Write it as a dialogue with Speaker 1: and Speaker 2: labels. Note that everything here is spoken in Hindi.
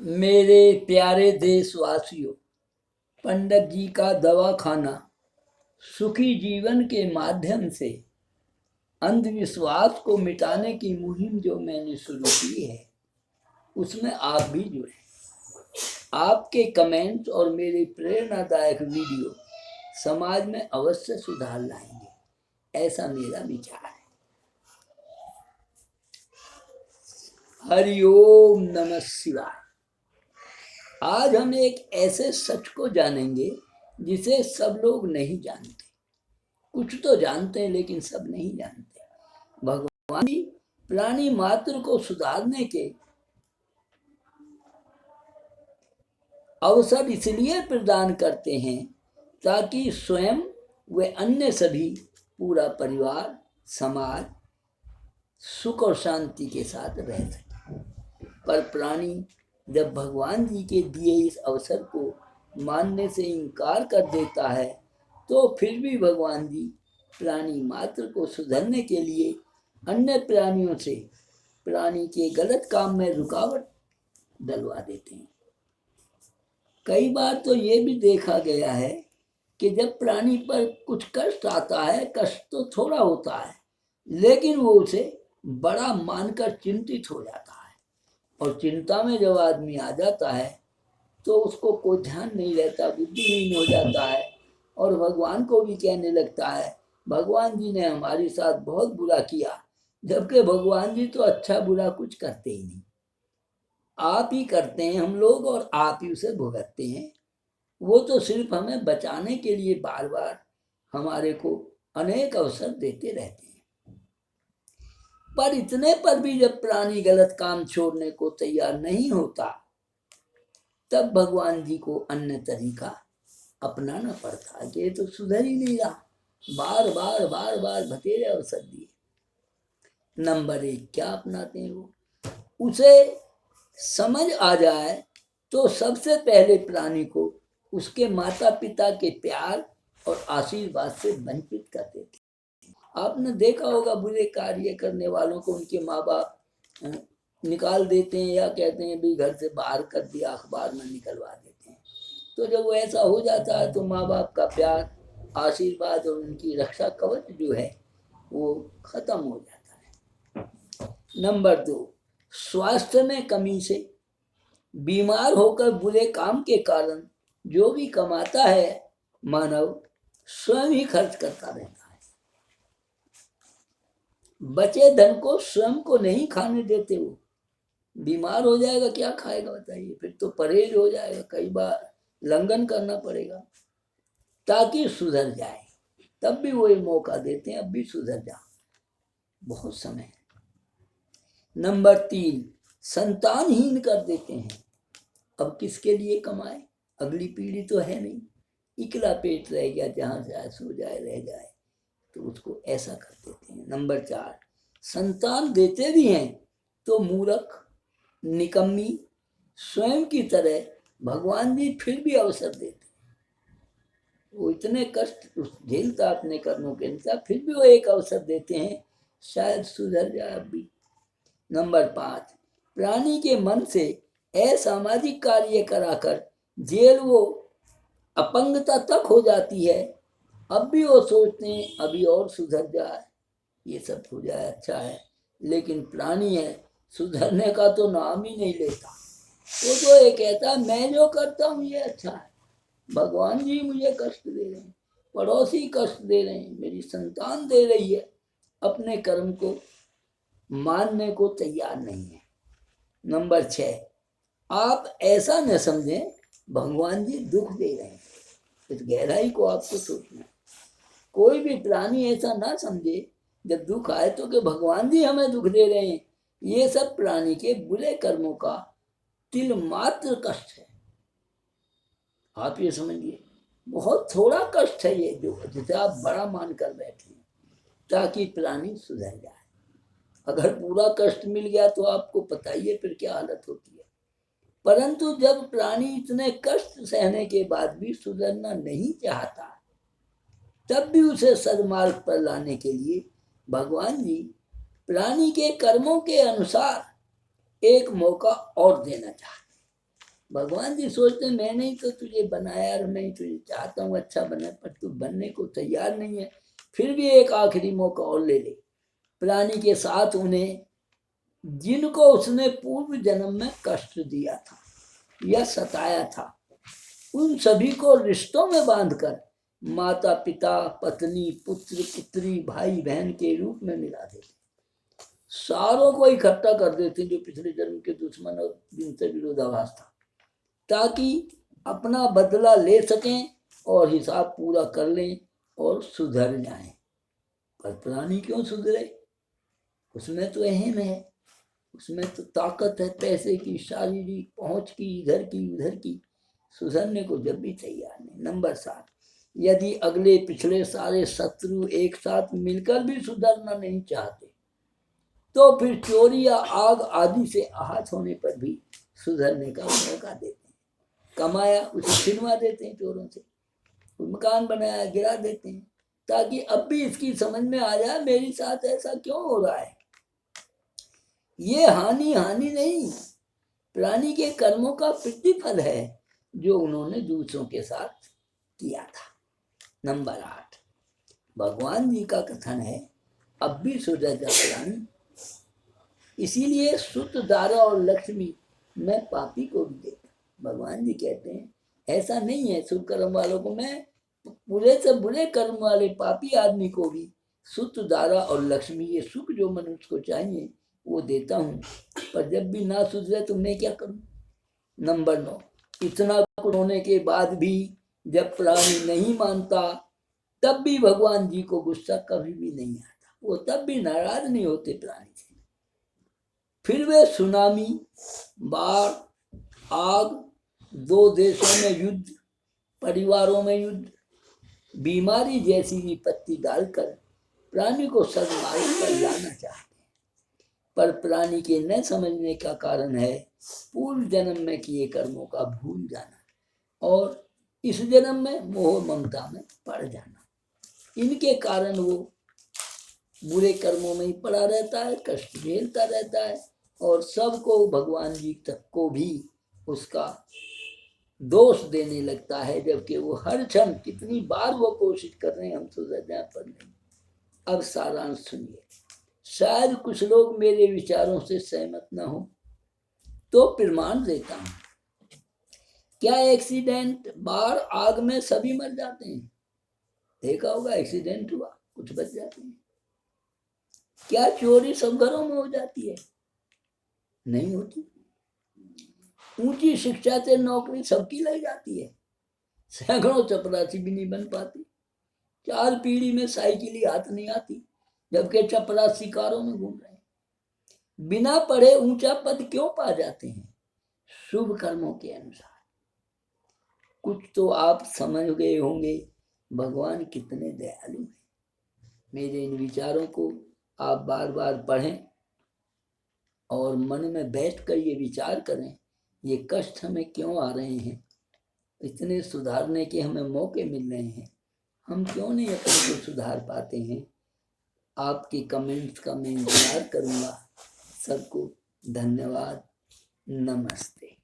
Speaker 1: मेरे प्यारे देशवासियों, पंडित जी का दवाखाना सुखी जीवन के माध्यम से अंधविश्वास को मिटाने की मुहिम जो मैंने शुरू की है, उसमें आप भी जुड़े। आपके कमेंट्स और मेरे प्रेरणादायक वीडियो समाज में अवश्य सुधार लाएंगे, ऐसा मेरा विचार है। हरिओम नमः शिवाय। आज हम एक ऐसे सच को जानेंगे जिसे सब लोग नहीं जानते। कुछ तो जानते हैं लेकिन सब नहीं जानते। भगवान जी प्राणी मात्र को सुधारने के अवसर इसलिए प्रदान करते हैं ताकि स्वयं व अन्य सभी, पूरा परिवार, समाज सुख और शांति के साथ रह सके। पर प्राणी जब भगवान जी के दिए इस अवसर को मानने से इनकार कर देता है, तो फिर भी भगवान जी प्राणी मात्र को सुधरने के लिए अन्य प्राणियों से प्राणी के गलत काम में रुकावट डलवा देते हैं। कई बार तो ये भी देखा गया है कि जब प्राणी पर कुछ कष्ट आता है, कष्ट तो थोड़ा होता है, लेकिन वो उसे बड़ा मानकर चिंतित हो जाता है। और चिंता में जब आदमी आ जाता है तो उसको कोई ध्यान नहीं रहता, बुद्धिहीन हो जाता है और भगवान को भी कहने लगता है भगवान जी ने हमारे साथ बहुत बुरा किया, जबकि भगवान जी तो अच्छा बुरा कुछ करते ही नहीं। आप ही करते हैं हम लोग और आप ही उसे भुगतते हैं। वो तो सिर्फ हमें बचाने के लिए बार बार हमारे को अनेक अवसर देते रहते हैं। पर इतने पर भी जब प्राणी गलत काम छोड़ने को तैयार नहीं होता, तब भगवान जी को अन्य तरीका अपनाना पड़ता है कि ये तो सुधर ही नहीं रहा। बार बार बार बार बतेरे अवसर दिए। नंबर 1 क्या अपनाते हैं वो, उसे समझ आ जाए तो सबसे पहले प्राणी को उसके माता पिता के प्यार और आशीर्वाद से वंचित कर देते। आपने देखा होगा बुरे कार्य करने वालों को उनके माँ बाप निकाल देते हैं या कहते हैं भी घर से बाहर कर दिया, अखबार में निकलवा देते हैं। तो जब वो ऐसा हो जाता है तो माँ बाप का प्यार, आशीर्वाद और उनकी रक्षा कवच जो है वो खत्म हो जाता है। नंबर 2, स्वास्थ्य में कमी से बीमार होकर बुरे काम के कारण जो भी कमाता है मानव स्वयं ही खर्च करता रहता है। बचे धन को स्वयं को नहीं खाने देते। वो बीमार हो जाएगा, क्या खाएगा बताइए? फिर तो परहेज हो जाएगा, कई बार लंघन करना पड़ेगा ताकि सुधर जाए। तब भी वो मौका देते हैं, अब भी सुधर जा, बहुत समय। नंबर 3, संतानहीन कर देते हैं। अब किसके लिए कमाए? अगली पीढ़ी तो है नहीं, इकला पेट रह गया, जहाँ जाए सो जाए रह जाए, तो उसको ऐसा कर देते हैं। नंबर 4, संतान देते भी हैं तो मूर्ख, निकम्मी, स्वयं की तरह भगवान जी फिर भी अवसर देते हैं। वो इतने कष्ट झेलता अपने कर्मों के अनुसार, फिर भी वो एक अवसर देते हैं, शायद सुधर जाए अब भी। नंबर 5, प्राणी के मन से असामाजिक कार्य कराकर जेल वो अपंगता तक हो जाती है, अब भी वो सोचते हैं अभी और सुधर जाए, ये सब हो जाए अच्छा है। लेकिन प्राणी है, सुधरने का तो नाम ही नहीं लेता। वो तो ये कहता है मैं जो करता हूँ ये अच्छा है, भगवान जी मुझे कष्ट दे रहे हैं, पड़ोसी कष्ट दे रहे हैं, मेरी संतान दे रही है, अपने कर्म को मानने को तैयार नहीं है। नंबर 6, आप ऐसा न समझें भगवान जी दुख दे रहे हैं, इस गहराई को आपको सोचना है। कोई भी प्राणी ऐसा ना समझे जब दुख आए तो कि भगवान जी हमें दुख दे रहे हैं। ये सब प्राणी के बुरे कर्मों का तिल मात्र कष्ट है। आप ये समझिए, बहुत थोड़ा कष्ट है ये, जो जिसे आप बड़ा मानकर बैठे हैं ताकि प्राणी सुधर जाए। अगर पूरा कष्ट मिल गया तो आपको पता ही है फिर क्या हालत होती है। परंतु जब प्राणी इतने कष्ट सहने के बाद भी सुधरना नहीं चाहता, तब भी उसे सदमार्ग पर लाने के लिए भगवान जी प्राणी के कर्मों के अनुसार एक मौका और देना चाहते हैं। भगवान जी सोचते मैं नहीं तो तुझे बनाया और मैं तुझे चाहता हूँ अच्छा बने, पर तू बनने को तैयार नहीं है, फिर भी एक आखिरी मौका और ले ले। प्राणी के साथ उन्हें जिनको उसने पूर्व जन्म में कष्ट दिया था या सताया था, उन सभी को रिश्तों में बांधकर माता पिता पत्नी पुत्र पुत्री भाई बहन के रूप में मिला देते, सारों को इकट्ठा कर देते जो पिछले जन्म के दुश्मन और जिनसे विरोधाभास था, ताकि अपना बदला ले सकें और हिसाब पूरा कर लें और सुधर जाएं। पर प्राणी क्यों सुधरे? उसमें तो अहम है, उसमें तो ताकत है, पैसे की, शारीरिक पहुंच की, इधर की उधर की, सुधरने को जब भी तैयार नहीं। नंबर 7, यदि अगले पिछले सारे शत्रु एक साथ मिलकर भी सुधरना नहीं चाहते तो फिर चोरी या आग आदि से आहत होने पर भी सुधरने का मौका देते हैं। कमाया उसे छिनवा देते हैं चोरों से, मकान बनाया गिरा देते हैं, ताकि अब भी इसकी समझ में आ जाए मेरे साथ ऐसा क्यों हो रहा है। ये हानि नहीं, प्राणी के कर्मों का प्रतिफल है जो उन्होंने दूसरों के साथ किया था। नंबर 8, भगवान जी का कथन है अब भी सुधर जा प्राणी, इसीलिए सुत दारा और लक्ष्मी मैं पापी को भी देता। भगवान जी कहते हैं ऐसा नहीं है, शुभ कर्म वालों को मैं बुरे से बुरे कर्म वाले पापी आदमी को भी सुत दारा और लक्ष्मी, ये सुख जो मनुष्य को चाहिए वो देता हूँ, पर जब भी ना सुधरे तो मैं क्या करूँ। नंबर 9, इतना कुछ होने के बाद भी जब प्राणी नहीं मानता तब भी भगवान जी को गुस्सा कभी भी नहीं आता, वो तब भी नाराज नहीं होते प्राणी से। फिर वे सुनामी, बाढ़, आग, 2 देशों में युद्ध, परिवारों में युद्ध, बीमारी जैसी विपत्ति डालकर प्राणी को सदमार्ग पर लाना चाहते हैं, पर प्राणी के न समझने का कारण है पूर्व जन्म में किए कर्मों का भूल जाना और इस जन्म में मोह ममता में पड़ जाना। इनके कारण वो बुरे कर्मों में ही पड़ा रहता है, कष्ट झेलता रहता है और सबको, भगवान जी तक को भी उसका दोष देने लगता है, जबकि वो हर क्षण कितनी बार वो कोशिश कर रहे हैं हम सुधर जाए पर नहीं। अब सारांश सुनिए, शायद कुछ लोग मेरे विचारों से सहमत न हो तो प्रमाण देता हूं। क्या एक्सीडेंट, बाढ़, आग में सभी मर जाते हैं? देखा होगा, एक्सीडेंट हुआ कुछ बच जाते हैं। क्या चोरी सब घरों में हो जाती है? नहीं होती। ऊंची शिक्षा से नौकरी सबकी लग जाती है, सैकड़ों चपरासी भी नहीं बन पाती। 4 पीढ़ी में साइकिल ही हाथ नहीं आती, जबकि चपरासी कारों में घूम रहे हैं। बिना पढ़े ऊंचा पद क्यों पा जाते हैं? शुभ कर्मों के अनुसार। कुछ तो आप समझ गए होंगे भगवान कितने दयालु हैं। मेरे इन विचारों को आप बार बार पढ़ें और मन में बैठकर ये विचार करें, ये कष्ट हमें क्यों आ रहे हैं, इतने सुधारने के हमें मौके मिल रहे हैं, हम क्यों नहीं अपने को सुधार पाते हैं। आपके कमेंट्स का मैं इंतजार करूँगा। सबको धन्यवाद, नमस्ते।